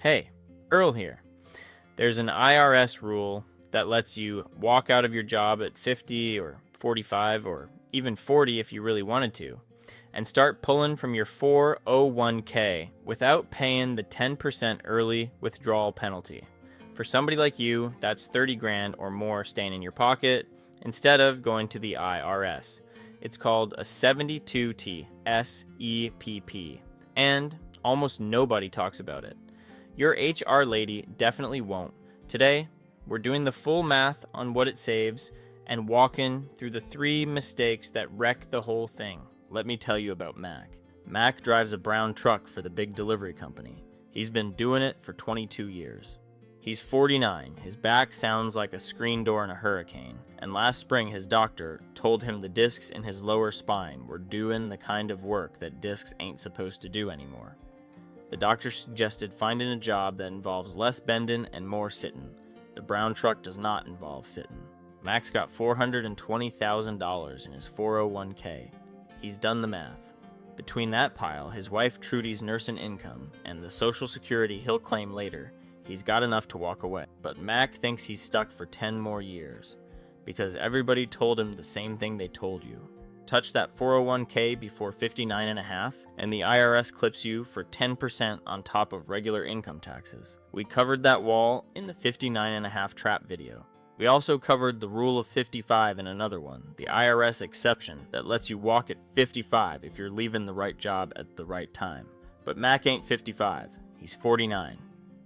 Hey, Earl here. There's an IRS rule that lets you walk out of your job at 50 or 45 or even 40 if you really wanted to, and start pulling from your 401k without paying the 10% early withdrawal penalty. For somebody like you, that's 30 grand or more staying in your pocket instead of going to the IRS. It's called a 72T SEPP, and almost nobody talks about it. Your HR lady definitely won't. Today, we're doing the full math on what it saves and walking through the 3 mistakes that wreck the whole thing. Let me tell you about Mack. Mack drives a brown truck for the big delivery company. He's been doing it for 22 years. He's 49, his back sounds like a screen door in a hurricane, and last spring his doctor told him the discs in his lower spine were doing the kind of work that discs ain't supposed to do anymore. The doctor suggested finding a job that involves less bending and more sitting. The brown truck does not involve sitting. Mack's got $420,000 in his 401k. He's done the math. Between that pile, his wife Trudy's nursing income, and the Social Security he'll claim later, he's got enough to walk away. But Mack thinks he's stuck for 10 more years, because everybody told him the same thing they told you. Touch that 401k before 59 and a half, and the IRS clips you for 10% on top of regular income taxes. We covered that wall in the 59 and a half trap video. We also covered the rule of 55 in another one, the IRS exception that lets you walk at 55 if you're leaving the right job at the right time. But Mack ain't 55, he's 49.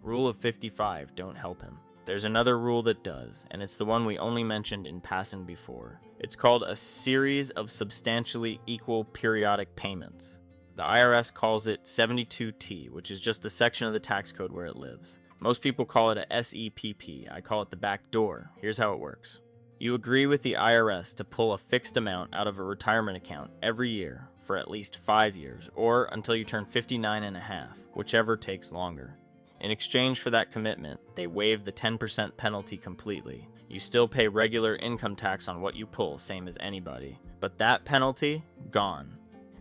Rule of 55 don't help him. There's another rule that does, and it's the one we only mentioned in passing before. It's called a series of substantially equal periodic payments. The IRS calls it 72T, which is just the section of the tax code where it lives. Most people call it a SEPP. I call it the back door. Here's how it works. You agree with the IRS to pull a fixed amount out of a retirement account every year for at least 5 years, or until you turn 59 and a half, whichever takes longer. In exchange for that commitment, they waive the 10% penalty completely. You still pay regular income tax on what you pull, same as anybody. But that penalty, gone.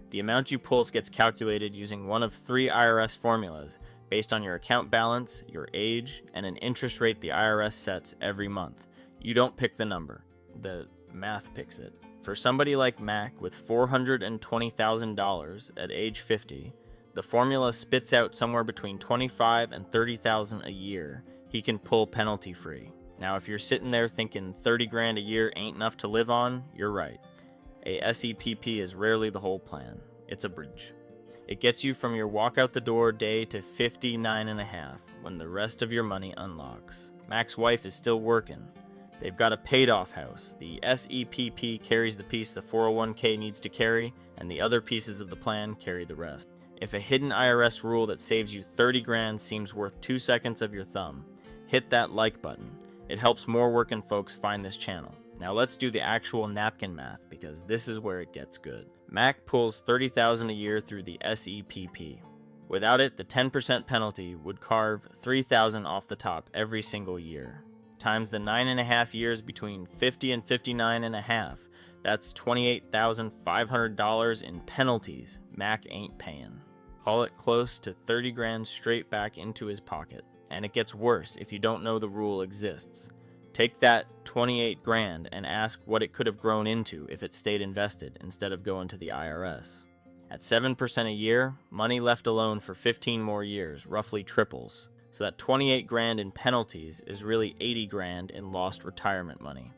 The amount you pull gets calculated using one of 3 IRS formulas based on your account balance, your age, and an interest rate the IRS sets every month. You don't pick the number. The math picks it. For somebody like Mack with $420,000 at age 50, the formula spits out somewhere between $25,000 and $30,000 a year he can pull penalty-free. Now, if you're sitting there thinking 30 grand a year ain't enough to live on, you're right. A SEPP is rarely the whole plan. It's a bridge. It gets you from your walk out the door day to 59 and a half when the rest of your money unlocks. Mack's wife is still working. They've got a paid-off house. The SEPP carries the piece the 401k needs to carry, and the other pieces of the plan carry the rest. If a hidden IRS rule that saves you 30 grand seems worth 2 seconds of your thumb, hit that like button. It helps more working folks find this channel. Now let's do the actual napkin math, because this is where it gets good. Mack pulls $30,000 a year through the SEPP. Without it, the 10% penalty would carve $3,000 off the top every single year. Times the 9.5 years between 50 and 59.5, that's $28,500 in penalties Mack ain't paying. Call it close to 30 grand straight back into his pocket. And it gets worse if you don't know the rule exists. Take that 28 grand and ask what it could have grown into if it stayed invested instead of going to the IRS. At 7% a year, money left alone for 15 more years roughly triples. So that 28 grand in penalties is really 80 grand in lost retirement money.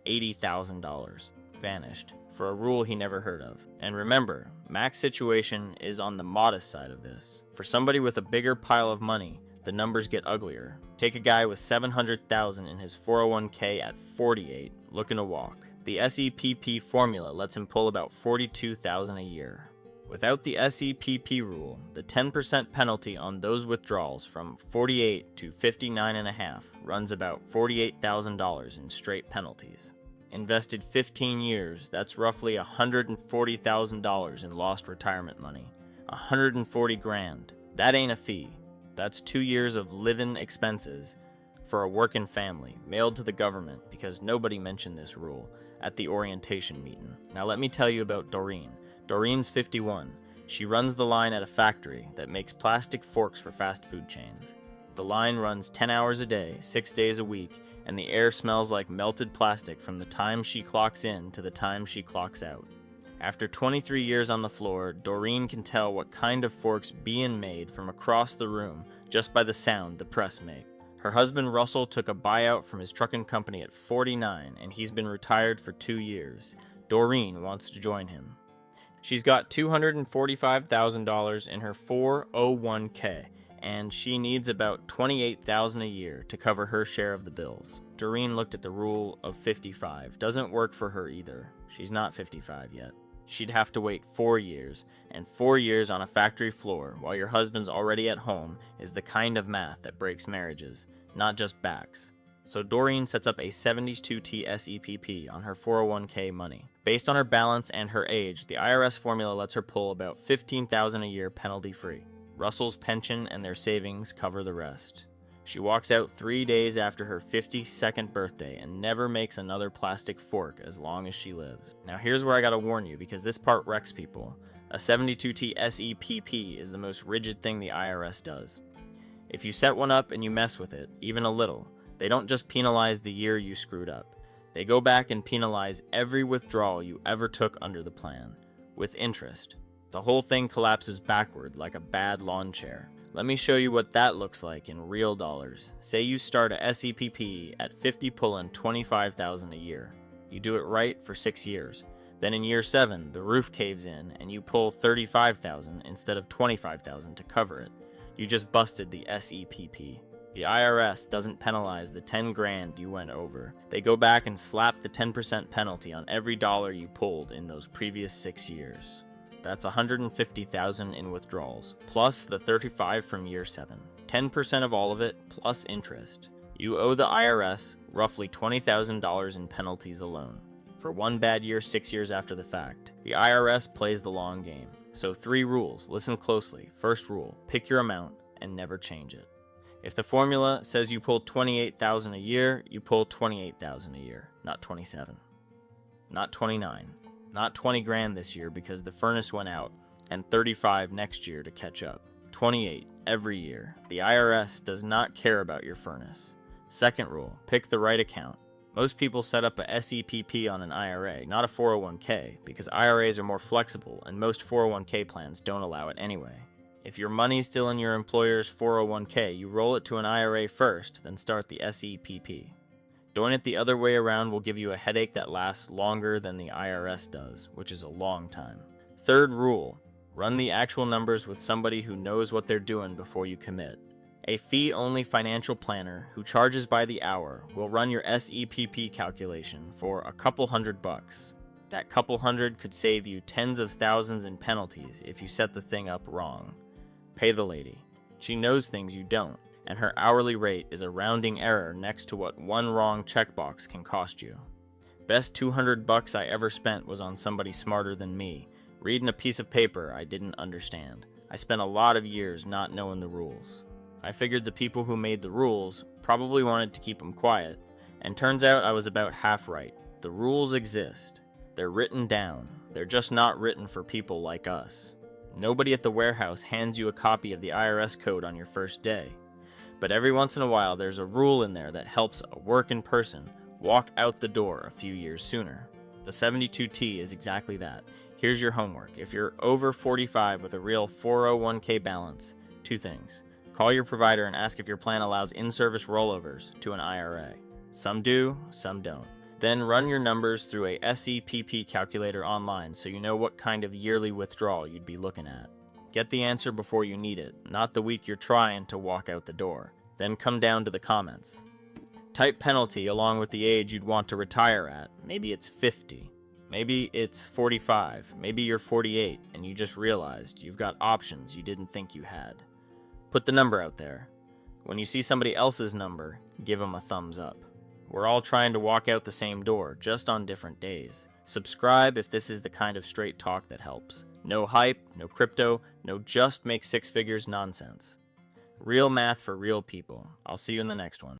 $80,000 vanished for a rule he never heard of. And remember, Mack's situation is on the modest side of this. For somebody with a bigger pile of money, the numbers get uglier. Take a guy with $700,000 in his 401k at 48, looking to walk. The SEPP formula lets him pull about $42,000 a year. Without the SEPP rule, the 10% penalty on those withdrawals from 48 to 59.5 runs about $48,000 in straight penalties. Invested 15 years, that's roughly $140,000 in lost retirement money. 140 grand. That ain't a fee. That's 2 years of living expenses for a working family, mailed to the government because nobody mentioned this rule at the orientation meeting. Now let me tell you about Doreen. Doreen's 51. She runs the line at a factory that makes plastic forks for fast food chains. The line runs 10 hours a day, 6 days a week, and the air smells like melted plastic from the time she clocks in to the time she clocks out. After 23 years on the floor, Doreen can tell what kind of forks being made from across the room just by the sound the press make. Her husband Russell took a buyout from his trucking company at 49, and he's been retired for 2 years. Doreen wants to join him. She's got $245,000 in her 401k, and she needs about $28,000 a year to cover her share of the bills. Doreen looked at the rule of 55. Doesn't work for her either. She's not 55 yet. She'd have to wait 4 years, and 4 years on a factory floor while your husband's already at home is the kind of math that breaks marriages, not just backs. So Doreen sets up a 72T SEPP on her 401k money. Based on her balance and her age, the IRS formula lets her pull about $15,000 a year penalty-free. Russell's pension and their savings cover the rest. She walks out 3 days after her 52nd birthday and never makes another plastic fork as long as she lives. Now here's where I gotta warn you, because this part wrecks people. A 72T SEPP is the most rigid thing the IRS does. If you set one up and you mess with it, even a little, they don't just penalize the year you screwed up. They go back and penalize every withdrawal you ever took under the plan, with interest. The whole thing collapses backward like a bad lawn chair. Let me show you what that looks like in real dollars. Say you start a SEPP at 50 pulling $25,000 a year. You do it right for 6 years. Then in year 7, the roof caves in and you pull $35,000 instead of $25,000 to cover it. You just busted the SEPP. The IRS doesn't penalize the 10 grand you went over. They go back and slap the 10% penalty on every dollar you pulled in those previous 6 years. That's $150,000 in withdrawals, plus the $35,000 from year 7. 10% of all of it, plus interest. You owe the IRS roughly $20,000 in penalties alone. For one bad year 6 years after the fact. The IRS plays the long game. So 3 rules, listen closely. First rule, pick your amount and never change it. If the formula says you pull $28,000 a year, you pull $28,000 a year, not 27, not 29. Not 20 grand this year because the furnace went out, and 35 next year to catch up. 28 every year. The IRS does not care about your furnace. Second rule, pick the right account. Most people set up a SEPP on an IRA, not a 401k, because IRAs are more flexible and most 401k plans don't allow it anyway. If your money's still in your employer's 401k, you roll it to an IRA first, then start the SEPP. Doing it the other way around will give you a headache that lasts longer than the IRS does, which is a long time. Third rule, run the actual numbers with somebody who knows what they're doing before you commit. A fee-only financial planner who charges by the hour will run your SEPP calculation for a couple $100. That couple hundred could save you tens of thousands in penalties if you set the thing up wrong. Pay the lady. She knows things you don't. And her hourly rate is a rounding error next to what one wrong checkbox can cost you. Best $200 I ever spent was on somebody smarter than me, reading a piece of paper I didn't understand. I spent a lot of years not knowing the rules. I figured the people who made the rules probably wanted to keep them quiet, and turns out I was about half right. The rules exist. They're written down. They're just not written for people like us. Nobody at the warehouse hands you a copy of the IRS code on your first day. But every once in a while, there's a rule in there that helps a working person walk out the door a few years sooner. The 72T is exactly that. Here's your homework. If you're over 45 with a real 401k balance, 2 things. Call your provider and ask if your plan allows in-service rollovers to an IRA. Some do, some don't. Then run your numbers through a SEPP calculator online so you know what kind of yearly withdrawal you'd be looking at. Get the answer before you need it, not the week you're trying to walk out the door. Then come down to the comments. Type penalty along with the age you'd want to retire at. Maybe it's 50. Maybe it's 45. Maybe you're 48 and you just realized you've got options you didn't think you had. Put the number out there. When you see somebody else's number, give them a thumbs up. We're all trying to walk out the same door, just on different days. Subscribe if this is the kind of straight talk that helps. No hype, no crypto, no just make 6 figures nonsense. Real math for real people. I'll see you in the next one.